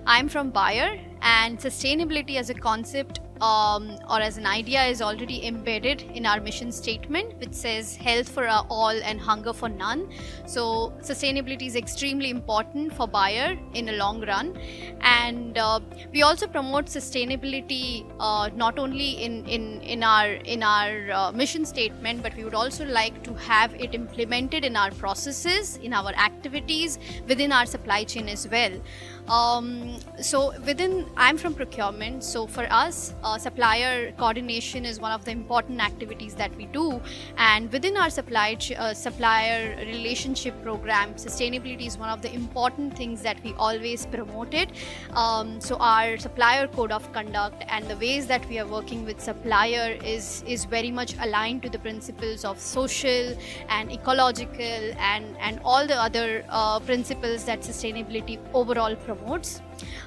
I'm from Bayer, and sustainability as a concept or as an idea is already embedded in our mission statement, which says health for all and hunger for none. So sustainability is extremely important for Bayer in a long run, and we also promote sustainability not only in our mission statement, but we would also like to have it implemented in our processes, in our activities, within our supply chain as well. I'm from procurement, so for us, supplier coordination is one of the important activities that we do, and within our supplier relationship program, sustainability is one of the important things that we always promoted. So our supplier code of conduct and the ways that we are working with supplier is very much aligned to the principles of social and ecological and all the other principles that sustainability overall promotes.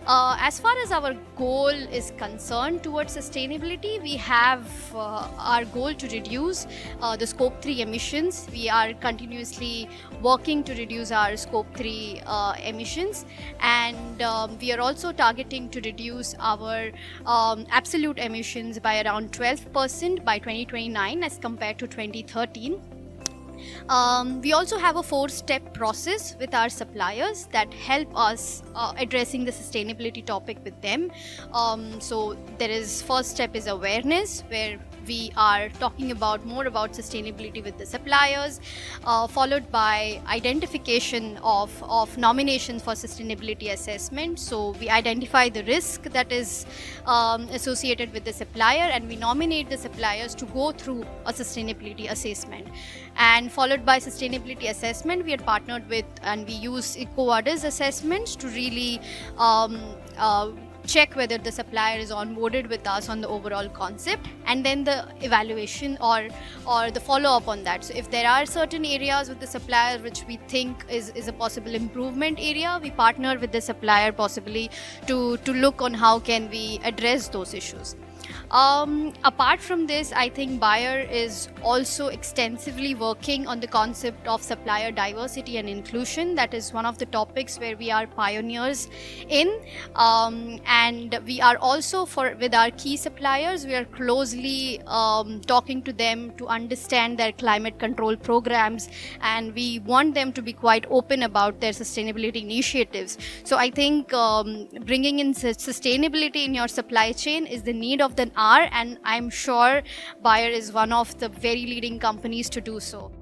As far as our goal is concerned towards sustainability, we have our goal to reduce the scope 3 emissions. We are continuously working to reduce our scope 3 emissions, and we are also targeting to reduce our absolute emissions by around 12% by 2029 as compared to 2013. We also have a 4-step process with our suppliers that help us addressing the sustainability topic with them. So there is, first step is awareness, where we are talking more about sustainability with the suppliers, followed by identification of nominations for sustainability assessment. So we identify the risk that is associated with the supplier, and we nominate the suppliers to go through a sustainability assessment. And followed by sustainability assessment, we are partnered with and we use EcoVadis assessments to really check whether the supplier is onboarded with us on the overall concept, and then the evaluation or the follow-up on that. So if there are certain areas with the supplier which we think is a possible improvement area, we partner with the supplier possibly to look on how can we address those issues. Apart from this, I think Bayer is also extensively working on the concept of supplier diversity and inclusion. That is one of the topics where we are pioneers in, and we are also with our key suppliers, we are closely talking to them to understand their climate control programs, and we want them to be quite open about their sustainability initiatives. So I think bringing in sustainability in your supply chain is the need of the hour, and I'm sure Bayer is one of the very leading companies to do so.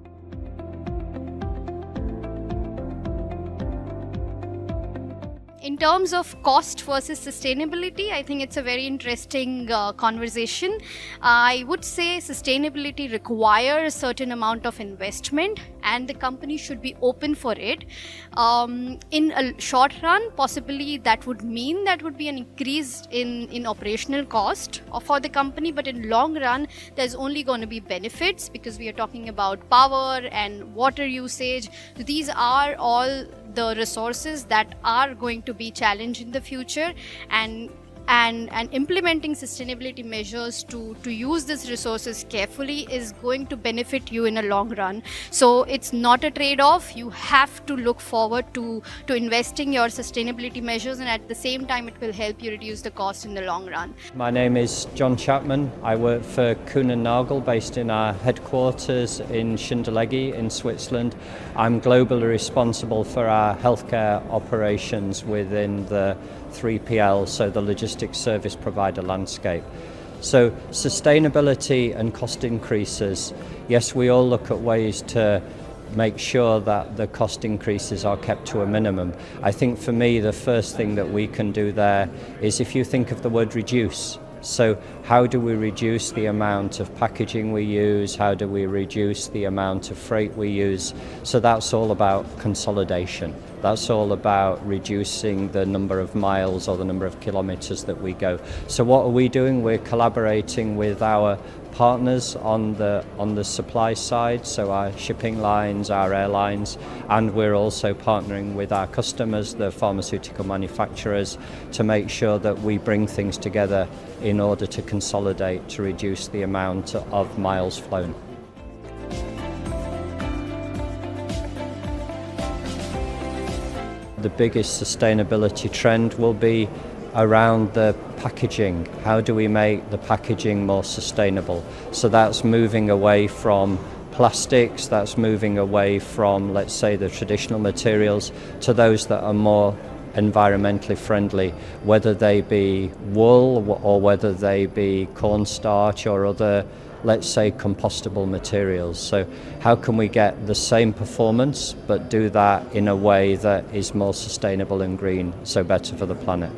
In terms of cost versus sustainability, I think it's a very interesting conversation. I would say sustainability requires a certain amount of investment, and the company should be open for it. In a short run, possibly that would be an increase in operational cost for the company, but in long run, there's only going to be benefits because we are talking about power and water usage. So these are all the resources that are going to be challenged in the future, and implementing sustainability measures to use these resources carefully is going to benefit you in a long run. So it's not a trade-off. You have to look forward to investing your sustainability measures, and at the same time it will help you reduce the cost in the long run. My name is John Chapman. I work for Kuehne+Nagel based in our headquarters in Schindellegi in Switzerland. I'm globally responsible for our healthcare operations within the 3PL, so the logistics service provider landscape. So sustainability and cost increases, yes, we all look at ways to make sure that the cost increases are kept to a minimum. I think for me the first thing that we can do there is, if you think of the word reduce, so how do we reduce the amount of packaging we use? How do we reduce the amount of freight we use? So that's all about consolidation. That's all about reducing the number of miles or the number of kilometers that we go. So what are we doing? We're collaborating with our partners on the supply side, so our shipping lines, our airlines, and we're also partnering with our customers, the pharmaceutical manufacturers, to make sure that we bring things together in order to consolidate, to reduce the amount of miles flown. The biggest sustainability trend will be around the packaging. How do we make the packaging more sustainable? So that's moving away from plastics, that's moving away from, let's say, the traditional materials to those that are more environmentally friendly, whether they be wool or whether they be cornstarch or other, let's say, compostable materials. So how can we get the same performance but do that in a way that is more sustainable and green, so better for the planet?